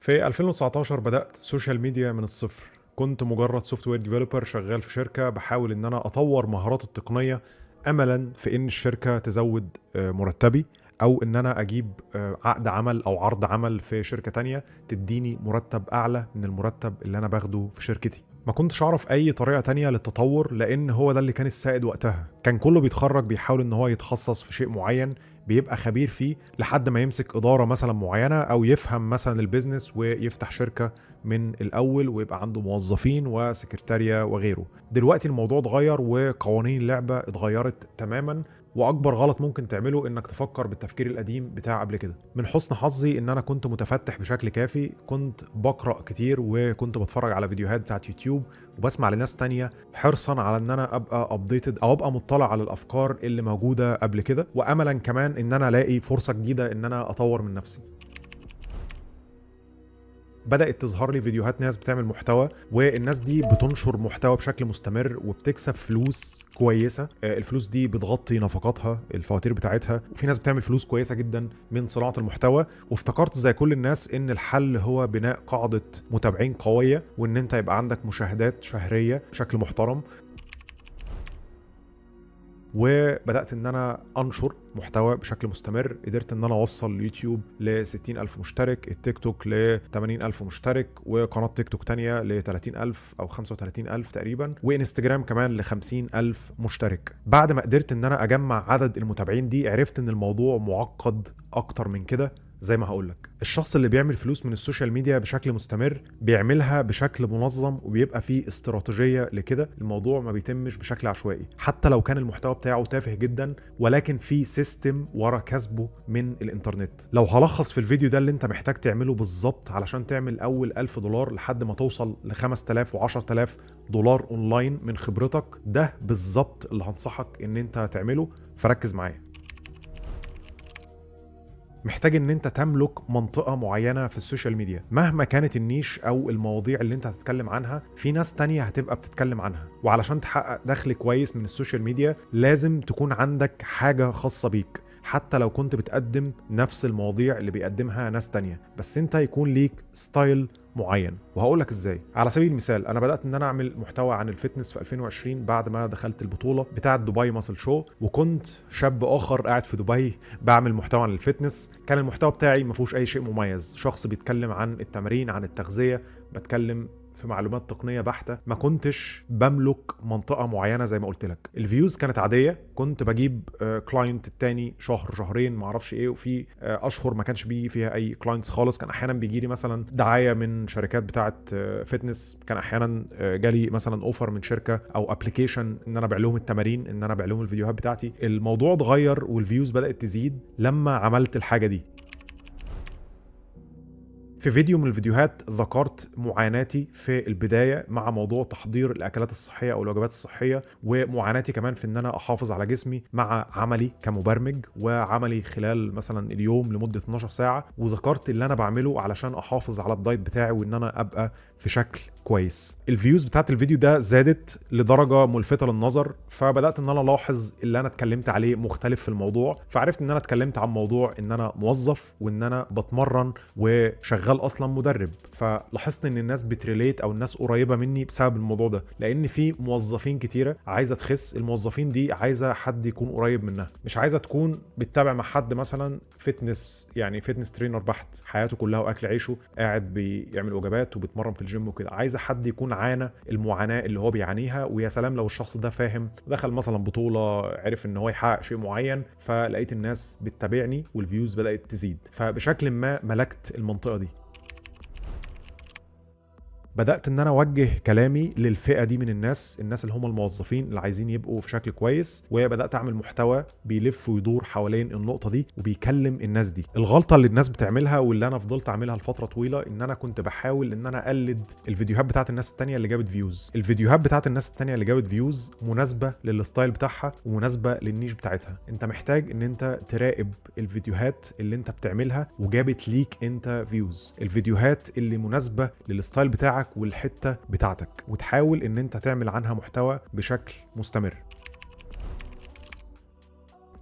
في 2019 بدأت سوشيال ميديا من الصفر. كنت مجرد سوفت وير ديفلوبر شغال في شركة بحاول ان انا اطور مهارات التقنية املا في ان الشركة تزود مرتبي، او ان انا اجيب عقد عمل او عرض عمل في شركة تانية تديني مرتب اعلى من المرتب اللي انا باخده في شركتي. ما كنتش اعرف اي طريقة تانية للتطور لان هو ده اللي كان السائد وقتها. كان كله بيتخرج بيحاول ان هو يتخصص في شيء معين بيبقى خبير فيه لحد ما يمسك إدارة مثلا معينة أو يفهم مثلا البيزنس ويفتح شركة من الأول ويبقى عنده موظفين وسكرتارية وغيره. دلوقتي الموضوع اتغير وقوانين اللعبة اتغيرت تماما، واكبر غلط ممكن تعمله انك تفكر بالتفكير القديم بتاع قبل كده. من حسن حظي ان انا كنت متفتح بشكل كافي، كنت بقرا كتير وكنت بتفرج على فيديوهات بتاعت يوتيوب وبسمع لناس تانية حرصا على ان انا ابقى ابديتد او ابقى مطلع على الافكار اللي موجوده قبل كده، واملا كمان ان انا الاقي فرصه جديده ان انا اطور من نفسي. بدأت تظهر لي فيديوهات ناس بتعمل محتوى، والناس دي بتنشر محتوى بشكل مستمر وبتكسب فلوس كويسة. الفلوس دي بتغطي نفقاتها، الفواتير بتاعتها، وفي ناس بتعمل فلوس كويسة جدا من صناعة المحتوى. وافتكرت زي كل الناس ان الحل هو بناء قاعدة متابعين قوية، وان انت يبقى عندك مشاهدات شهرية بشكل محترم. وبدأت ان انا انشر محتوى بشكل مستمر. قدرت ان انا اوصل اليوتيوب ل 60,000 مشترك، التيك توك ل 80,000 مشترك، وقناة تيك توك تانية ل 30,000 او 35,000 تقريبا، وانستجرام كمان ل 50,000 مشترك. بعد ما قدرت ان انا اجمع عدد المتابعين دي عرفت ان الموضوع معقد اكتر من كده. زي ما هقولك، الشخص اللي بيعمل فلوس من السوشيال ميديا بشكل مستمر بيعملها بشكل منظم وبيبقى فيه استراتيجية لكده. الموضوع ما بيتمش بشكل عشوائي حتى لو كان المحتوى بتاعه تافه جدا، ولكن فيه سيستم ورا كسبه من الانترنت. لو هلخص في الفيديو ده اللي انت محتاج تعمله بالظبط علشان تعمل اول $1000 لحد ما توصل ل 5000 و 10,000 دولار اونلاين من خبرتك، ده بالظبط اللي هنصحك ان انت تعمله. فركز معايا. محتاج ان انت تملك منطقة معينة في السوشيال ميديا، مهما كانت النيش او المواضيع اللي انت هتتكلم عنها في ناس تانية هتبقى بتتكلم عنها. وعلشان تحقق دخل كويس من السوشيال ميديا لازم تكون عندك حاجة خاصة بيك، حتى لو كنت بتقدم نفس المواضيع اللي بيقدمها ناس تانية، بس انت يكون ليك ستايل معين. وهقولك ازاي. على سبيل المثال، انا بدات ان انا اعمل محتوى عن الفتنس في 2020 بعد ما دخلت البطوله بتاعه دبي ماسل شو، وكنت شاب اخر قاعد في دبي بعمل محتوى عن الفتنس. كان المحتوى بتاعي ما فيهوش اي شيء مميز، شخص بيتكلم عن التمرين، عن التغذيه، بتكلم في معلومات تقنيه بحته. ما كنتش بملك منطقه معينه زي ما قلت لك. الفيوز كانت عاديه، كنت بجيب كلاينت التاني شهر شهرين ما اعرفش ايه، وفي اشهر ما كانش بيجي فيها اي كلاينتس خالص. كان احيانا بيجي لي مثلا دعايه من شركات بتاعه فتنس، كان احيانا جالي مثلا اوفر من شركه او ابلكيشن ان انا ابيع لهم التمارين، ان انا ابيع لهم الفيديوهات بتاعتي. الموضوع اتغير والفيوز بدات تزيد لما عملت الحاجه دي. في فيديو من الفيديوهات ذكرت معاناتي في البداية مع موضوع تحضير الأكلات الصحية أو الوجبات الصحية، ومعاناتي كمان في أن أنا أحافظ على جسمي مع عملي كمبرمج وعملي خلال مثلا اليوم لمدة 12 ساعة. وذكرت اللي أنا بعمله علشان أحافظ على الدايت بتاعي وأن أنا أبقى في شكل كويس. الفيوز بتاعت الفيديو ده زادت لدرجة ملفتة للنظر، فبدأت ان انا الاحظ اللي انا اتكلمت عليه مختلف في الموضوع. فعرفت ان انا اتكلمت عن موضوع ان انا موظف وان انا بتمرن وشغال اصلا مدرب. فلاحظت ان الناس بتريليت او الناس قريبة مني بسبب الموضوع ده، لان في موظفين كتيرة عايزة تخس. الموظفين دي عايزة حد يكون قريب منها، مش عايزة تكون بتتابع مع حد مثلا فتنس، يعني فتنس ترينر بحت حياته كلها واكل عيشه قاعد بيعمل وجبات وبيتمرن في الجيم وكده. عايزة حد يكون عانى المعاناة اللي هو بيعانيها، ويا سلام لو الشخص ده فاهم، دخل مثلا بطولة، عرف ان هو يحقق شيء معين. فلقيت الناس بتتابعني والفيوز بدأت تزيد، فبشكل ما ملكت المنطقة دي. بدأت ان انا اوجه كلامي للفئة دي من الناس اللي هم الموظفين اللي عايزين يبقوا في شكل كويس، وبدأت اعمل محتوى بيلف ويدور حوالين النقطة دي وبيكلم الناس دي. الغلطة اللي الناس بتعملها واللي انا فضلت اعملها لفترة طويلة ان انا كنت بحاول ان انا اقلد الفيديوهات بتاعت الناس التانية اللي جابت فيوز. الفيديوهات بتاعت الناس التانية اللي جابت فيوز مناسبة للستايل بتاعها ومناسبة للنيش بتاعتها. انت محتاج ان انت تراقب الفيديوهات اللي انت بتعملها وجابت ليك انت فيوز، الفيديوهات اللي مناسبة للستايل بتاعك والحتة بتاعتك، وتحاول ان انت تعمل عنها محتوى بشكل مستمر.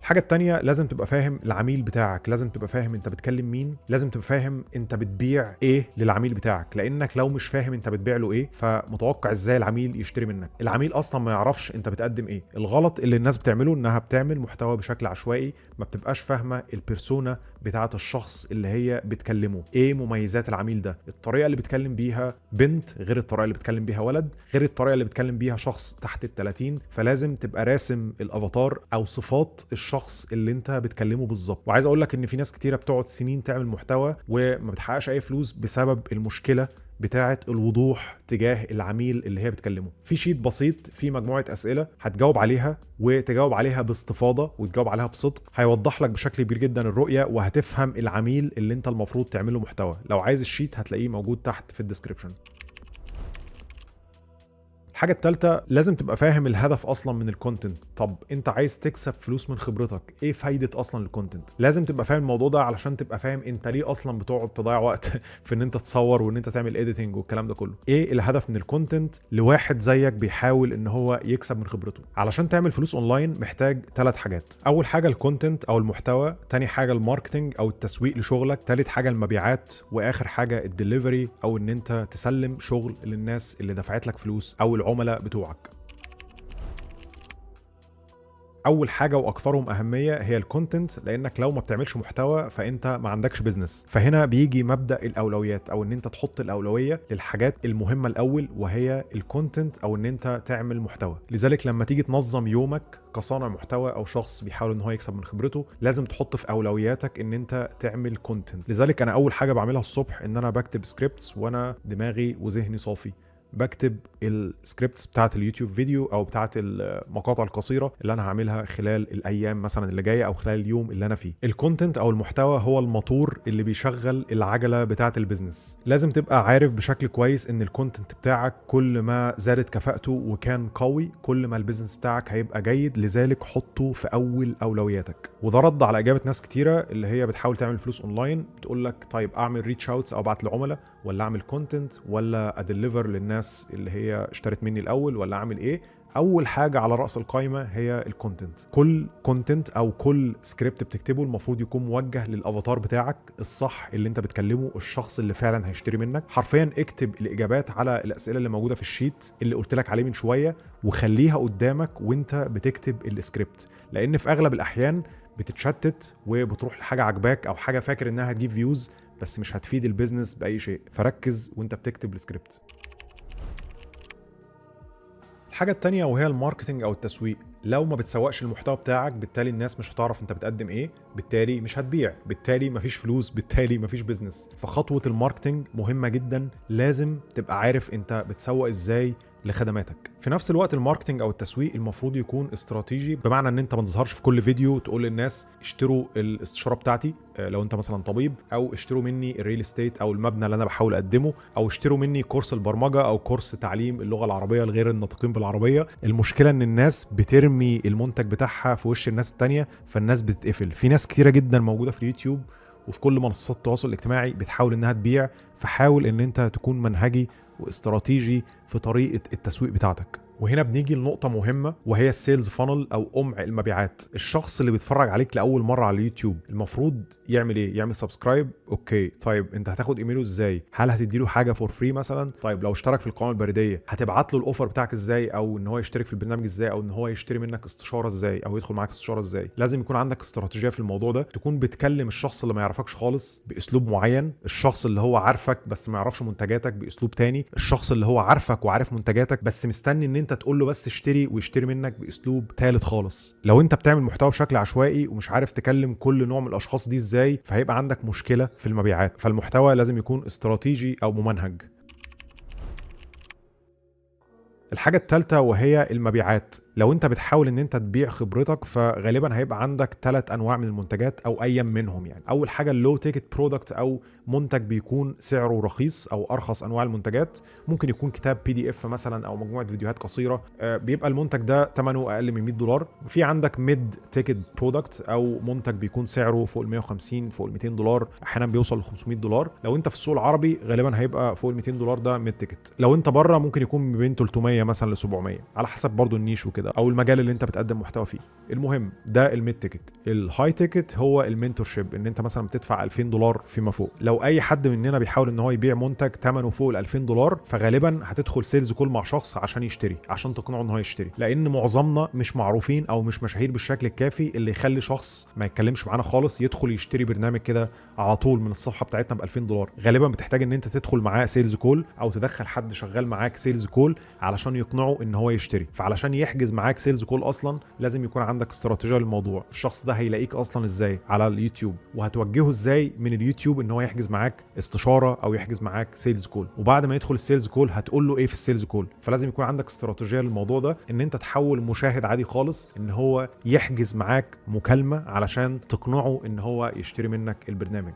الحاجه التانية لازم تبقى فاهم العميل بتاعك، لازم تبقى فاهم انت بتكلم مين، لازم تبقى فاهم انت بتبيع ايه للعميل بتاعك، لانك لو مش فاهم انت بتبيع له ايه فمتوقع ازاي العميل يشتري منك. العميل اصلا ما يعرفش انت بتقدم ايه. الغلط اللي الناس بتعمله انها بتعمل محتوى بشكل عشوائي، ما بتبقاش فاهمه البيرسونا بتاعه الشخص اللي هي بتكلمه، ايه مميزات العميل ده. الطريقه اللي بتكلم بيها بنت غير الطريقه اللي بتكلم بيها ولد، غير الطريقه اللي بتكلم بيها شخص تحت ال30. فلازم تبقى راسم الافاتار او صفات الشخص اللي انت بتكلمه بالظبط. وعايز اقول لك ان في ناس كتيره بتقعد سنين تعمل محتوى وما بتحققش اي فلوس بسبب المشكله بتاعه الوضوح تجاه العميل اللي هي بتكلمه. في شيت بسيط في مجموعه اسئله هتجاوب عليها وتجاوب عليها باستفاضه وتجاوب عليها بصدق، هيوضح لك بشكل كبير جدا الرؤيه وهتفهم العميل اللي انت المفروض تعمله محتوى. لو عايز الشيت هتلاقيه موجود تحت في الديسكريبشن. الحاجة التالتة لازم تبقى فاهم الهدف اصلا من الكونتنت. طب انت عايز تكسب فلوس من خبرتك، ايه فايدة اصلا الكونتنت؟ لازم تبقى فاهم الموضوع ده علشان تبقى فاهم انت ليه اصلا بتقعد تضيع وقت في ان انت تصور وان انت تعمل اديتنج والكلام ده كله. ايه الهدف من الكونتنت لواحد زيك بيحاول ان هو يكسب من خبرته؟ علشان تعمل فلوس اونلاين محتاج 3 حاجات. اول حاجة الكونتنت او المحتوى، تاني حاجة الماركتنج او التسويق لشغلك، تالت حاجة المبيعات، واخر حاجة الدليفري او ان انت تسلم شغل للناس اللي دفعت لك فلوس او العملاء بتوعك. اول حاجه واكثرهم اهميه هي الكونتنت، لانك لو ما بتعملش محتوى فانت ما عندكش بيزنس. فهنا بيجي مبدا الاولويات او ان انت تحط الاولويه للحاجات المهمه الاول، وهي الكونتنت او ان انت تعمل محتوى. لذلك لما تيجي تنظم يومك كصانع محتوى او شخص بيحاول ان هو يكسب من خبرته، لازم تحط في اولوياتك ان انت تعمل كونتنت. لذلك انا اول حاجه بعملها الصبح ان انا بكتب سكريبتس وانا دماغي وذهني صافي. بكتب السكريبتس بتاعت اليوتيوب فيديو او بتاعت المقاطع القصيره اللي انا هعملها خلال الايام مثلا اللي جايه او خلال اليوم اللي انا فيه. الكونتنت او المحتوى هو الموتور اللي بيشغل العجله بتاعت البيزنس. لازم تبقى عارف بشكل كويس ان الكونتنت بتاعك كل ما زادت كفاءته وكان قوي كل ما البيزنس بتاعك هيبقى جيد. لذلك حطه في اول اولوياتك. وده رد على اجابه ناس كتيره اللي هي بتحاول تعمل فلوس اونلاين، بتقول لك طيب اعمل ريتش اوتس او ابعت لعملاء، ولا اعمل كونتنت، ولا اديليفر للناس اللي هي اشترت مني الاول، ولا اعمل ايه؟ اول حاجه على راس القائمه هي الكونتنت. كل كونتنت او كل سكريبت بتكتبه المفروض يكون موجه للافاتار بتاعك الصح اللي انت بتكلمه، الشخص اللي فعلا هيشتري منك. حرفيا اكتب الاجابات على الاسئله اللي موجوده في الشيت اللي قلت لك عليه من شويه وخليها قدامك وانت بتكتب السكريبت، لان في اغلب الاحيان بتتشتت وبتروح لحاجه عجباك او حاجه فاكر انها هتجيب فيوز بس مش هتفيد البيزنس باي شيء. فركز وانت بتكتب السكريبت. الحاجة التانية وهي الماركتنج او التسويق. لو ما بتسوقش المحتوى بتاعك بالتالي الناس مش هتعرف انت بتقدم ايه، بالتالي مش هتبيع، بالتالي مفيش فلوس، بالتالي مفيش بيزنس. فخطوة الماركتنج مهمة جدا، لازم تبقى عارف انت بتسوق ازاي لخدماتك. في نفس الوقت الماركتنج او التسويق المفروض يكون استراتيجي، بمعنى ان انت ما تظهرش في كل فيديو تقول للناس اشتروا الاستشاره بتاعتي لو انت مثلا طبيب، او اشتروا مني الريل استيت او المبنى اللي انا بحاول اقدمه، او اشتروا مني كورس البرمجه او كورس تعليم اللغه العربيه لغير الناطقين بالعربيه. المشكله ان الناس بترمي المنتج بتاعها في وش الناس التانية فالناس بتتقفل. في ناس كتيره جدا موجوده في اليوتيوب وفي كل منصات التواصل الاجتماعي بتحاول انها تبيع، فحاول ان انت تكون منهجي واستراتيجي في طريقة التسويق بتاعتك. وهنا بنيجي لنقطة مهمة وهي السيلز فانل أو قمع المبيعات. الشخص اللي بيتفرج عليك لأول مرة على اليوتيوب المفروض يعمل إيه؟ يعمل سبسكرايب، أوكي. طيب أنت هتاخد إيميله إزاي؟ هل هتديله حاجة فور فري مثلا؟ طيب لو اشترك في القناة البريدية هتبعت له الأوفر بتاعك إزاي؟ أو إن هو يشترك في البرنامج إزاي؟ أو إن هو يشتري منك استشارة إزاي؟ أو يدخل معاك استشارة إزاي؟ لازم يكون عندك استراتيجية في الموضوع ده، تكون بتكلم الشخص اللي ما يعرفكش خالص بأسلوب معين، الشخص اللي هو عارفك بس ما يعرفش منتجاتك بأسلوب تاني، الشخص اللي هو عارفك وعارف منتجاتك بس مستني إن أنت تقول له بس اشتري ويشتري منك باسلوب ثالث خالص. لو انت بتعمل محتوى بشكل عشوائي ومش عارف تكلم كل نوع من الاشخاص دي ازاي فهيبقى عندك مشكله في المبيعات. فالمحتوى لازم يكون استراتيجي او ممنهج. الحاجة الثالثة وهي المبيعات. لو انت بتحاول ان انت تبيع خبرتك فغالبا هيبقى عندك 3 انواع من المنتجات او اي منهم. يعني اول حاجة اللو تيكت برودكت او منتج بيكون سعره رخيص او ارخص انواع المنتجات، ممكن يكون كتاب PDF مثلا او مجموعة فيديوهات قصيرة، بيبقى المنتج ده ثمنه اقل من $100. في عندك ميد تيكت برودكت او منتج بيكون سعره فوق ال 150 فوق ال $200، احيانا بيوصل ل $500. لو انت في السوق العربي غالبا هيبقى فوق ال $200 ده ميد تيكت. لو انت بره ممكن يكون من بين 300 مثلا ل 700 على حسب برضو النيش وكده. كده او المجال اللي انت بتقدم محتوى فيه. المهم ده الميد تيكت. الهاي تيكت هو المنتورشيب، ان انت مثلا بتدفع $2000 فيما فوق. لو اي حد مننا بيحاول ان هو يبيع منتج ثمنه فوق $2000 فغالبا هتدخل سيلز كول مع شخص عشان يشتري، عشان تقنعه ان هو يشتري، لان معظمنا مش معروفين او مش مشاهير بالشكل الكافي اللي يخلي شخص ما يتكلمش معانا خالص يدخل يشتري برنامج كده على طول من الصفحه بتاعتنا $2000. غالبا بتحتاج ان انت تدخل معاه سيلز كول او تدخل حد شغال معاك سيلز كول علشان يقنعه ان هو يشتري. فعلشان يحجز معاك سيلز كول اصلا لازم يكون عندك استراتيجيه للموضوع. الشخص ده هيلاقيك اصلا ازاي على اليوتيوب، وهتوجهه ازاي من اليوتيوب ان هو يحجز معاك استشاره او يحجز معاك سيلز كول، وبعد ما يدخل السيلز كول هتقول له ايه في السيلز كول. فلازم يكون عندك استراتيجيه للموضوع ده، ان انت تحول مشاهد عادي خالص ان هو يحجز معاك مكالمه علشان تقنعه ان هو يشتري منك البرنامج.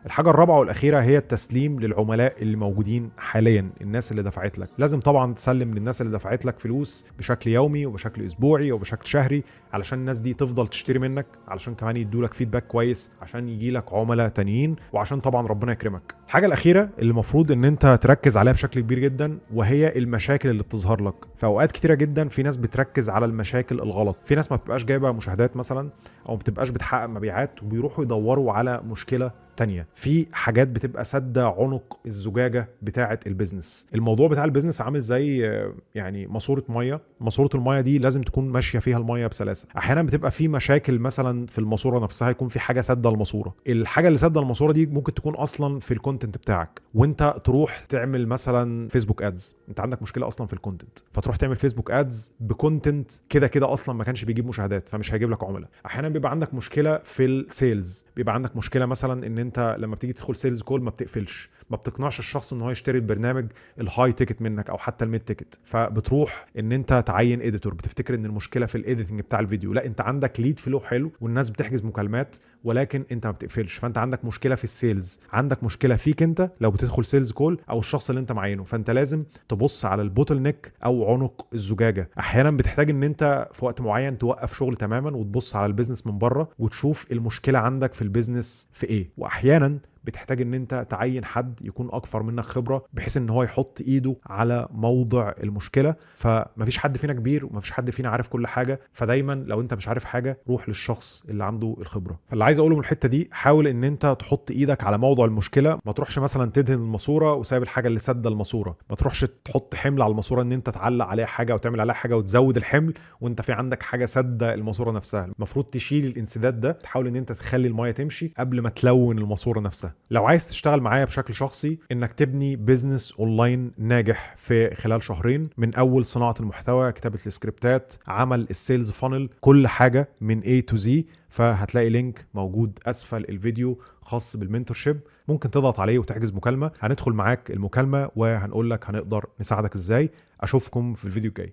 الحاجة الرابعة والأخيرة هي التسليم للعملاء اللي موجودين حاليا، الناس اللي دفعت لك. لازم طبعا تسلم للناس اللي دفعت لك فلوس بشكل يومي وبشكل أسبوعي وبشكل شهري، علشان الناس دي تفضل تشتري منك، علشان كمان يدولك فيدباك كويس، عشان يجي لك عملاء تانيين، وعشان طبعا ربنا يكرمك. الحاجة الأخيرة اللي المفروض ان انت تركز عليها بشكل كبير جدا وهي المشاكل اللي بتظهر لك. في أوقات كتيرة جدا في ناس بتركز على المشاكل الغلط، في ناس ما بتبقاش جايبة مشاهدات مثلا او ما بتبقاش بتحقق مبيعات وبيروحوا يدوروا على مشكلة تانية. في حاجات بتبقى سادة عنق الزجاجة بتاعة البيزنس. الموضوع بتاع البيزنس عامل زي يعني ماسورة مية. ماسورة المية دي لازم تكون ماشية فيها المية بسلاسة. احيانا بتبقى في مشاكل مثلا في الماسورة نفسها، يكون في حاجة سادة الماسورة. الحاجة اللي سادة الماسورة دي ممكن تكون اصلا في الكونتنت بتاعك، وانت تروح تعمل مثلا فيسبوك ادز. انت عندك مشكلة اصلا في الكونتنت، فتروح تعمل فيسبوك ادز بكونتنت كده كده اصلا ما كانش بيجيب مشاهدات، فمش هيجيب لك عملاء. احيانا بيبقى عندك مشكلة في السيلز، بيبقى عندك مشكلة مثلا ان انت لما بتيجي تدخل سيلز كول ما بتقفلش، ما بتقنعش الشخص ان هو يشتري البرنامج الهاي تيكت منك او حتى الميد تيكت. فبتروح ان انت تعين اديتور، بتفتكر ان المشكله في الايديتنج بتاع الفيديو. لا، انت عندك ليد فلو حلو والناس بتحجز مكالمات، ولكن انت ما بتقفلش. فانت عندك مشكله في السيلز، عندك مشكله فيك انت لو بتدخل سيلز كول او الشخص اللي انت معينه. فانت لازم تبص على البوتل نيك او عنق الزجاجه. احيانا بتحتاج ان انت في وقت معين توقف شغل تماما وتبص على البيزنس من بره وتشوف المشكله عندك في البيزنس في ايه. واحيانا بتحتاج ان انت تعين حد يكون اكثر منك خبرة بحيث ان هو يحط ايده على موضع المشكلة. فمفيش حد فينا كبير ومفيش حد فينا عارف كل حاجة، فدايما لو انت مش عارف حاجة روح للشخص اللي عنده الخبرة. فاللي عايز اقوله من الحتة دي، حاول ان انت تحط ايدك على موضوع المشكلة. ما تروحش مثلا تدهن الماسورة وسايب الحاجة اللي سد الماسورة. ما تروحش تحط حمل على الماسورة ان انت تعلق عليها حاجة وتعمل عليها حاجة وتزود الحمل وانت في عندك حاجة سد الماسورة نفسها. المفروض تشيل الانسداد ده، تحاول ان انت تخلي المية تمشي قبل ما تلون الماسورة نفسها. لو عايز تشتغل معايا بشكل شخصي انك تبني بيزنس اونلاين ناجح في خلال شهرين، من اول صناعة المحتوى، كتابة السكريبتات، عمل السيلز فانل، كل حاجة من A to Z، فهتلاقي لينك موجود اسفل الفيديو خاص بالمنتورشيب. ممكن تضغط عليه وتحجز مكالمة، هندخل معاك المكالمة وهنقول لك هنقدر نساعدك ازاي. اشوفكم في الفيديو الجاي.